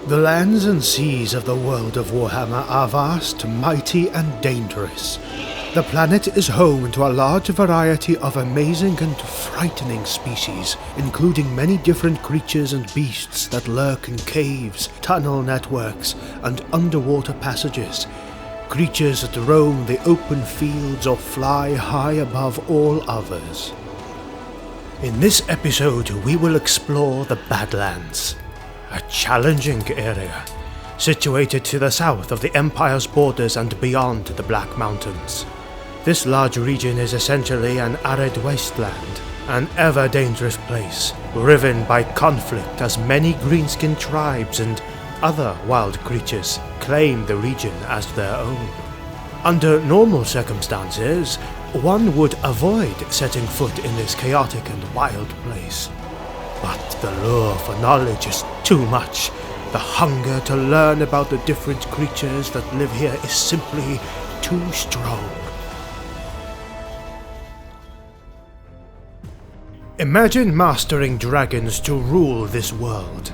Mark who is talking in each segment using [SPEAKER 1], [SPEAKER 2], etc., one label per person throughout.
[SPEAKER 1] The lands and seas of the world of Warhammer are vast, mighty, and dangerous. The planet is home to a large variety of amazing and frightening species, including many different creatures and beasts that lurk in caves, tunnel networks, and underwater passages. Creatures that roam the open fields or fly high above all others. In this episode, we will explore the Badlands, a challenging area, situated to the south of the Empire's borders and beyond the Black Mountains. This large region is essentially an arid wasteland, an ever-dangerous place, riven by conflict as many greenskin tribes and other wild creatures claim the region as their own. Under normal circumstances, one would avoid setting foot in this chaotic and wild place. But the lure for knowledge is too much. The hunger to learn about the different creatures that live here is simply too strong. Imagine mastering dragons to rule this world.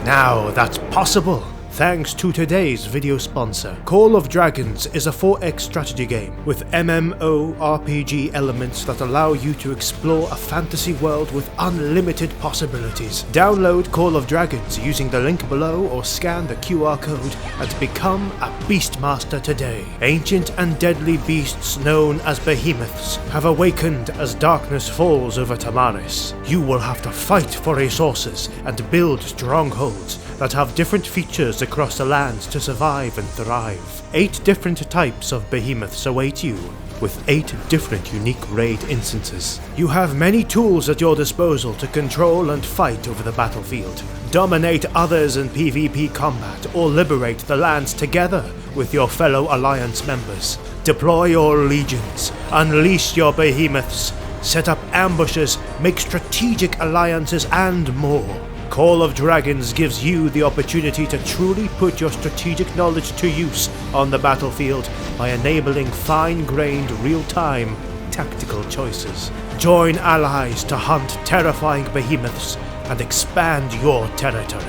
[SPEAKER 1] Now that's possible, thanks to today's video sponsor. Call of Dragons is a 4X strategy game with MMORPG elements that allow you to explore a fantasy world with unlimited possibilities. Download Call of Dragons using the link below or scan the QR code and become a Beastmaster today. Ancient and deadly beasts known as behemoths have awakened as darkness falls over Tamaris. You will have to fight for resources and build strongholds that have different features across the lands to survive and thrive. 8 different types of behemoths await you, with 8 different unique raid instances. You have many tools at your disposal to control and fight over the battlefield. Dominate others in PvP combat or liberate the lands together with your fellow Alliance members. Deploy your legions, unleash your behemoths, set up ambushes, make strategic alliances, and more. Call of Dragons gives you the opportunity to truly put your strategic knowledge to use on the battlefield by enabling fine-grained, real-time, tactical choices. Join allies to hunt terrifying behemoths and expand your territory.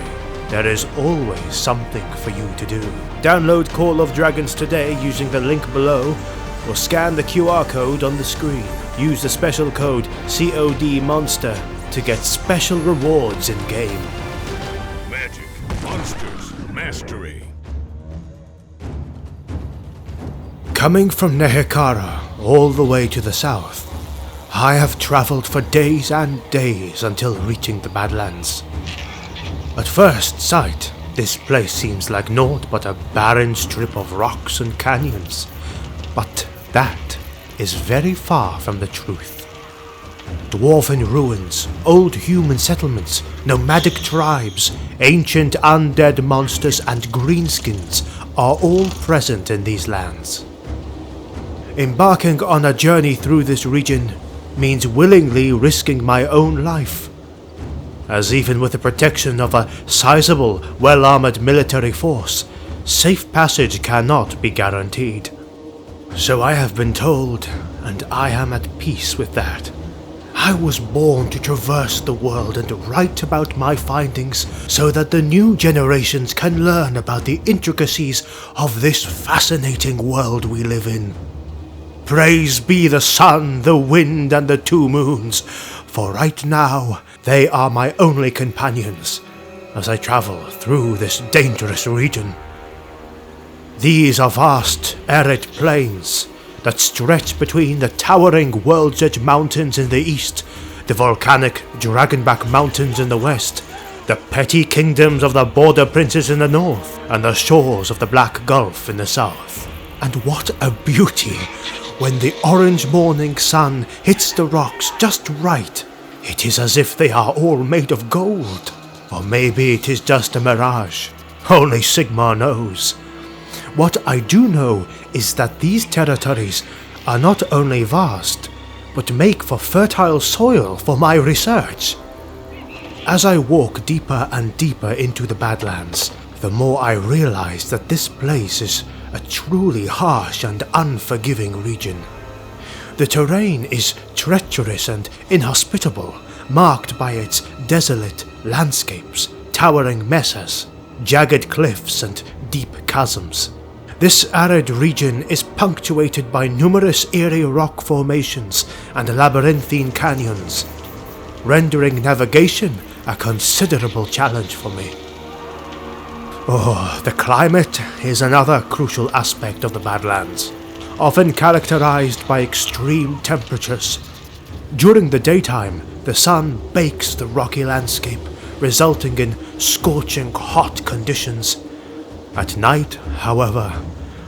[SPEAKER 1] There is always something for you to do. Download Call of Dragons today using the link below or scan the QR code on the screen. Use the special code CODMONSTER to get special rewards in-game.
[SPEAKER 2] Magic, monsters, mastery.
[SPEAKER 1] Coming from Nehekara all the way to the south, I have travelled for days and days until reaching the Badlands. At first sight, this place seems like naught but a barren strip of rocks and canyons, but that is very far from the truth. Dwarven ruins, old human settlements, nomadic tribes, ancient undead monsters, and greenskins are all present in these lands. Embarking on a journey through this region means willingly risking my own life, as even with the protection of a sizable, well-armored military force, safe passage cannot be guaranteed. So I have been told, and I am at peace with that. I was born to traverse the world and write about my findings so that the new generations can learn about the intricacies of this fascinating world we live in. Praise be the sun, the wind, and the 2 moons, for right now they are my only companions as I travel through this dangerous region. These are vast, arid plains that stretch between the towering World's Edge Mountains in the east, the volcanic Dragonback Mountains in the west, the petty kingdoms of the Border Princes in the north, and the shores of the Black Gulf in the south. And what a beauty when the orange morning sun hits the rocks just right. It is as if they are all made of gold. Or maybe it is just a mirage. Only Sigmar knows. What I do know is that these territories are not only vast, but make for fertile soil for my research. As I walk deeper and deeper into the Badlands, the more I realize that this place is a truly harsh and unforgiving region. The terrain is treacherous and inhospitable, marked by its desolate landscapes, towering mesas, jagged cliffs and deep chasms. This arid region is punctuated by numerous eerie rock formations and labyrinthine canyons, rendering navigation a considerable challenge for me. The climate is another crucial aspect of the Badlands, often characterized by extreme temperatures. During the daytime, the sun bakes the rocky landscape, resulting in scorching hot conditions. At night, however,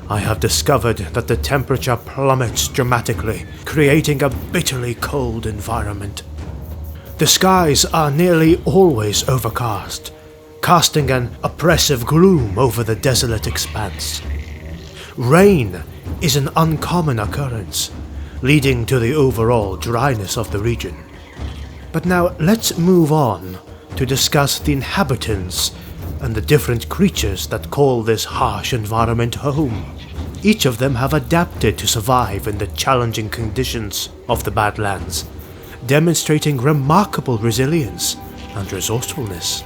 [SPEAKER 1] I have discovered that the temperature plummets dramatically, creating a bitterly cold environment. The skies are nearly always overcast, casting an oppressive gloom over the desolate expanse. Rain is an uncommon occurrence, leading to the overall dryness of the region. But now let's move on to discuss the inhabitants and the different creatures that call this harsh environment home. Each of them have adapted to survive in the challenging conditions of the Badlands, demonstrating remarkable resilience and resourcefulness.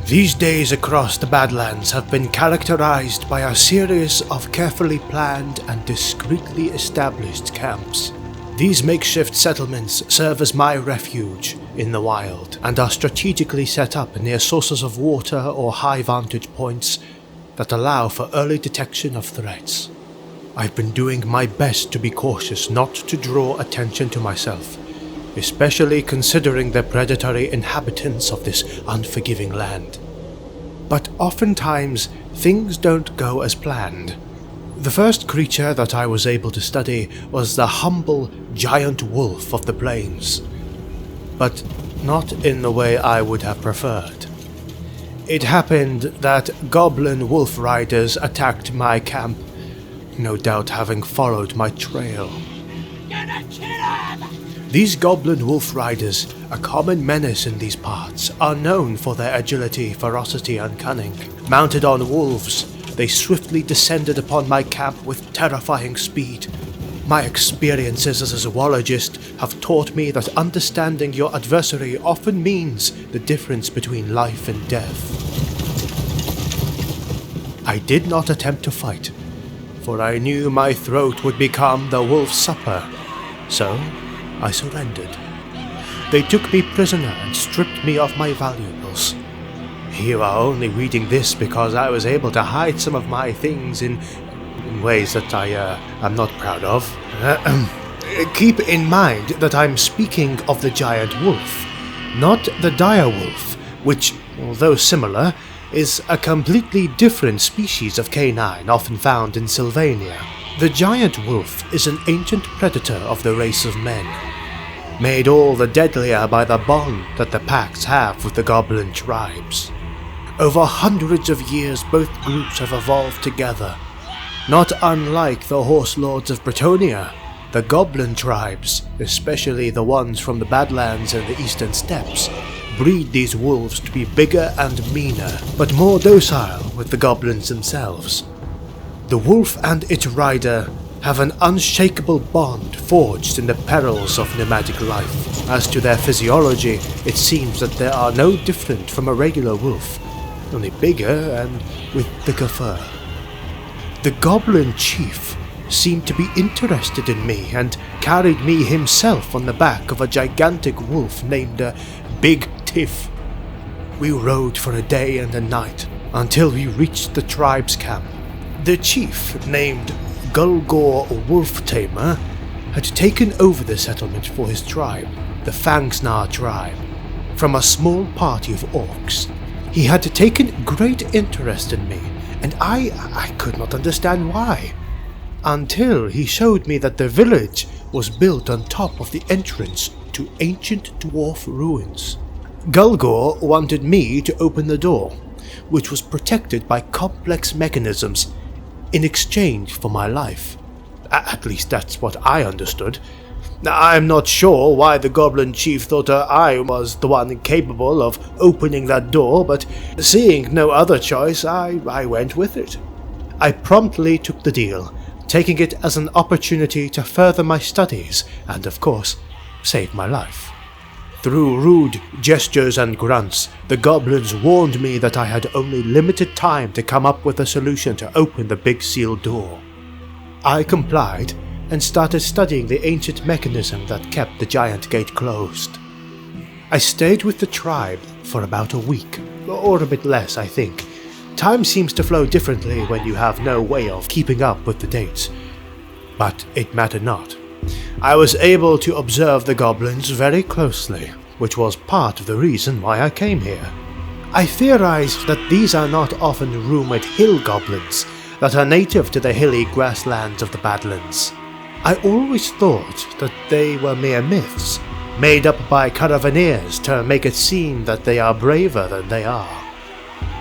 [SPEAKER 1] These days across the Badlands have been characterized by a series of carefully planned and discreetly established camps. These makeshift settlements serve as my refuge in the wild and are strategically set up near sources of water or high vantage points that allow for early detection of threats. I've been doing my best to be cautious not to draw attention to myself, especially considering the predatory inhabitants of this unforgiving land. But oftentimes, things don't go as planned. The first creature that I was able to study was the humble giant wolf of the plains, but not in the way I would have preferred. It happened that goblin wolf riders attacked my camp, no doubt having followed my trail. These goblin wolf riders, a common menace in these parts, are known for their agility, ferocity, and cunning. Mounted on wolves, they swiftly descended upon my camp with terrifying speed. My experiences as a zoologist have taught me that understanding your adversary often means the difference between life and death. I did not attempt to fight, for I knew my throat would become the wolf's supper, so I surrendered. They took me prisoner and stripped me of my valuables. You are only reading this because I was able to hide some of my things in ways that I am not proud of. Keep in mind that I'm speaking of the giant wolf, not the dire wolf, which, although similar, is a completely different species of canine often found in Sylvania. The giant wolf is an ancient predator of the race of men, made all the deadlier by the bond that the packs have with the goblin tribes. Over hundreds of years, both groups have evolved together. Not unlike the horse lords of Bretonnia, the goblin tribes, especially the ones from the Badlands and the eastern steppes, breed these wolves to be bigger and meaner, but more docile with the goblins themselves. The wolf and its rider have an unshakable bond forged in the perils of nomadic life. As to their physiology, it seems that they are no different from a regular wolf, only bigger and with thicker fur. The goblin chief seemed to be interested in me and carried me himself on the back of a gigantic wolf named Big Tiff. We rode for a day and a night until we reached the tribe's camp. The chief, named Gulgor Wolf Tamer, had taken over the settlement for his tribe, the Fangsnar tribe, from a small party of orcs. He had taken great interest in me, and I could not understand why, until he showed me that the village was built on top of the entrance to ancient dwarf ruins. Gulgor wanted me to open the door, which was protected by complex mechanisms, in exchange for my life. At least that's what I understood. I'm not sure why the goblin chief thought I was the one capable of opening that door, but seeing no other choice, I went with it. I promptly took the deal, taking it as an opportunity to further my studies and, of course, save my life. Through rude gestures and grunts, the goblins warned me that I had only limited time to come up with a solution to open the big sealed door. I complied and started studying the ancient mechanism that kept the giant gate closed. I stayed with the tribe for about a week, or a bit less, I think. Time seems to flow differently when you have no way of keeping up with the dates, but it mattered not. I was able to observe the goblins very closely, which was part of the reason why I came here. I theorized that these are not often rumored hill goblins that are native to the hilly grasslands of the Badlands. I always thought that they were mere myths, made up by caravaneers to make it seem that they are braver than they are.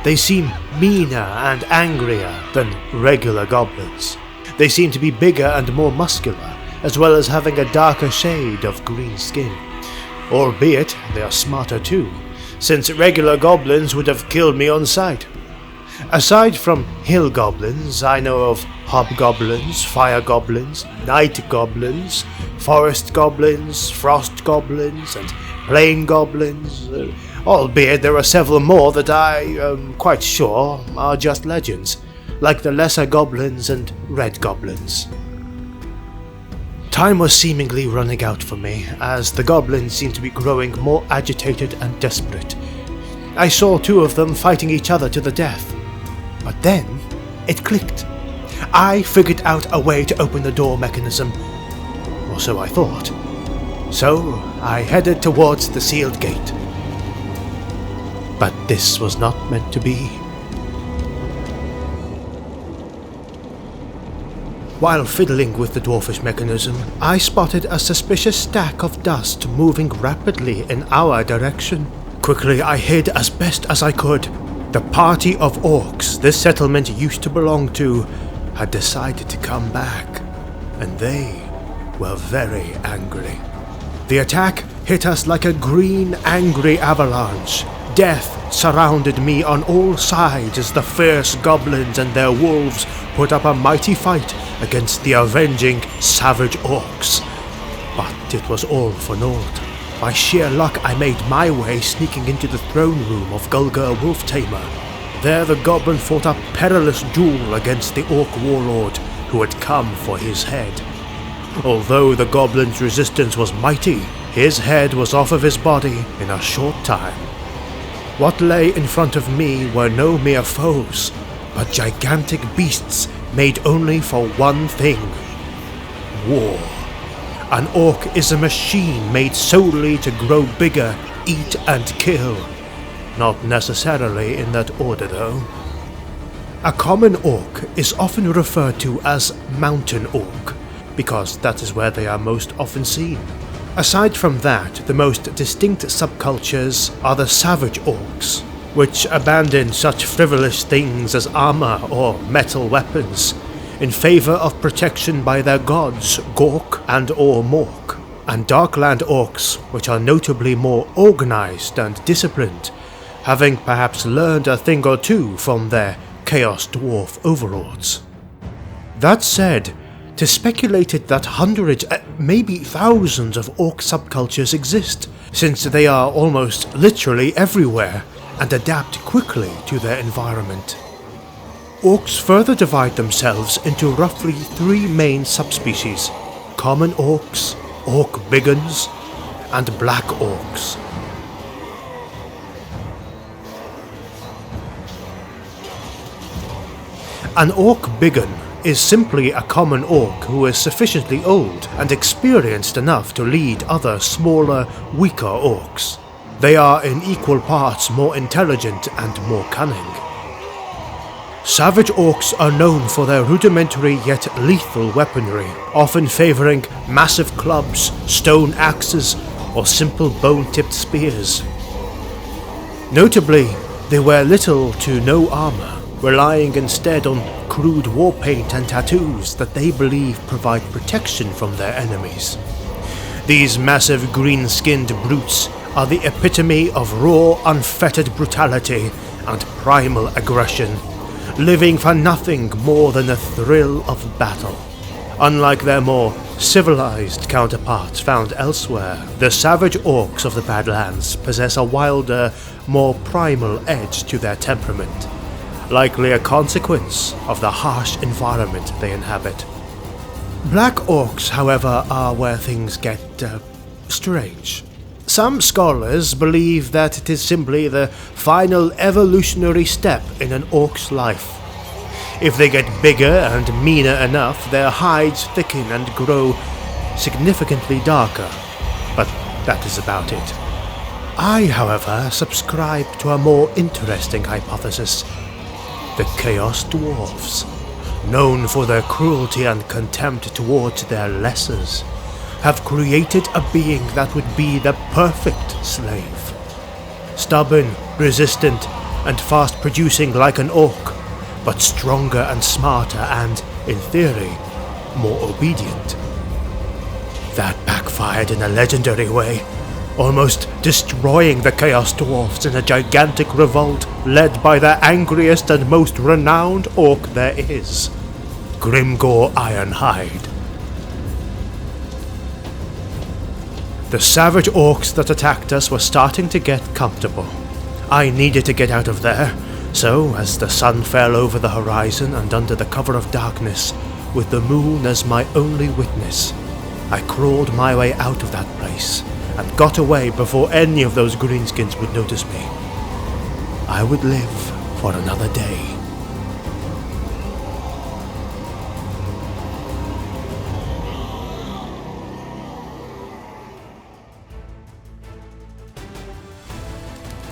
[SPEAKER 1] They seem meaner and angrier than regular goblins. They seem to be bigger and more muscular, as well as having a darker shade of green skin. Albeit, they are smarter too, since regular goblins would have killed me on sight. Aside from hill goblins, I know of hobgoblins, fire goblins, night goblins, forest goblins, frost goblins, and plain goblins, albeit there are several more that I am quite sure are just legends, like the lesser goblins and red goblins. Time was seemingly running out for me, as the goblins seemed to be growing more agitated and desperate. I saw two of them fighting each other to the death. But then, it clicked. I figured out a way to open the door mechanism, or so I thought. So, I headed towards the sealed gate. But this was not meant to be. While fiddling with the dwarfish mechanism, I spotted a suspicious stack of dust moving rapidly in our direction. Quickly, I hid as best as I could. The party of orcs this settlement used to belong to had decided to come back, and they were very angry. The attack hit us like a green, angry avalanche. Death surrounded me on all sides as the fierce goblins and their wolves put up a mighty fight against the avenging, savage orcs. But it was all for naught. By sheer luck, I made my way sneaking into the throne room of Gulgur Wolf Tamer. There the goblin fought a perilous duel against the orc warlord who had come for his head. Although the goblin's resistance was mighty, his head was off of his body in a short time. What lay in front of me were no mere foes, but gigantic beasts made only for one thing: war. An orc is a machine made solely to grow bigger, eat and kill. Not necessarily in that order though. A common orc is often referred to as mountain orc, because that is where they are most often seen. Aside from that, the most distinct subcultures are the savage orcs, which abandon such frivolous things as armor or metal weapons in favor of protection by their gods, Gork and or Mork, and Darkland orcs, which are notably more organized and disciplined, having perhaps learned a thing or two from their Chaos Dwarf overlords. That said, it is speculated that hundreds, maybe thousands of orc subcultures exist, since they are almost literally everywhere and adapt quickly to their environment. Orcs further divide themselves into roughly 3 main subspecies: common orcs, orc biggins, and black orcs. An orc biggin is simply a common orc who is sufficiently old and experienced enough to lead other smaller, weaker orcs. They are in equal parts more intelligent and more cunning. Savage orcs are known for their rudimentary yet lethal weaponry, often favoring massive clubs, stone axes, or simple bone-tipped spears. Notably, they wear little to no armor, relying instead on crude war paint and tattoos that they believe provide protection from their enemies. These massive green-skinned brutes are the epitome of raw, unfettered brutality and primal aggression, living for nothing more than the thrill of battle. Unlike their more civilized counterparts found elsewhere, the savage orcs of the Badlands possess a wilder, more primal edge to their temperament, likely a consequence of the harsh environment they inhabit. Black orcs, however, are where things get strange. Some scholars believe that it is simply the final evolutionary step in an orc's life. If they get bigger and meaner enough, their hides thicken and grow significantly darker, but that is about it. I, however, subscribe to a more interesting hypothesis. The Chaos Dwarves, known for their cruelty and contempt towards their lessers, have created a being that would be the perfect slave. Stubborn, resistant, and fast-producing like an orc, but stronger and smarter and, in theory, more obedient. That backfired in a legendary way, almost destroying the Chaos Dwarfs in a gigantic revolt led by the angriest and most renowned orc there is, Grimgor Ironhide. The savage orcs that attacked us were starting to get comfortable. I needed to get out of there, so as the sun fell over the horizon and under the cover of darkness, with the moon as my only witness, I crawled my way out of that place and got away before any of those greenskins would notice me. I would live for another day.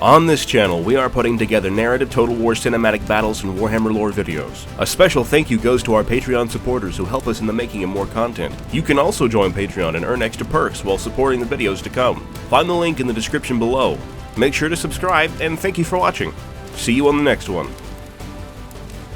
[SPEAKER 3] On this channel, we are putting together narrative Total War cinematic battles and Warhammer lore videos. A special thank you goes to our Patreon supporters who help us in the making of more content. You can also join Patreon and earn extra perks while supporting the videos to come. Find the link in the description below. Make sure to subscribe, and thank you for watching. See you on the next one.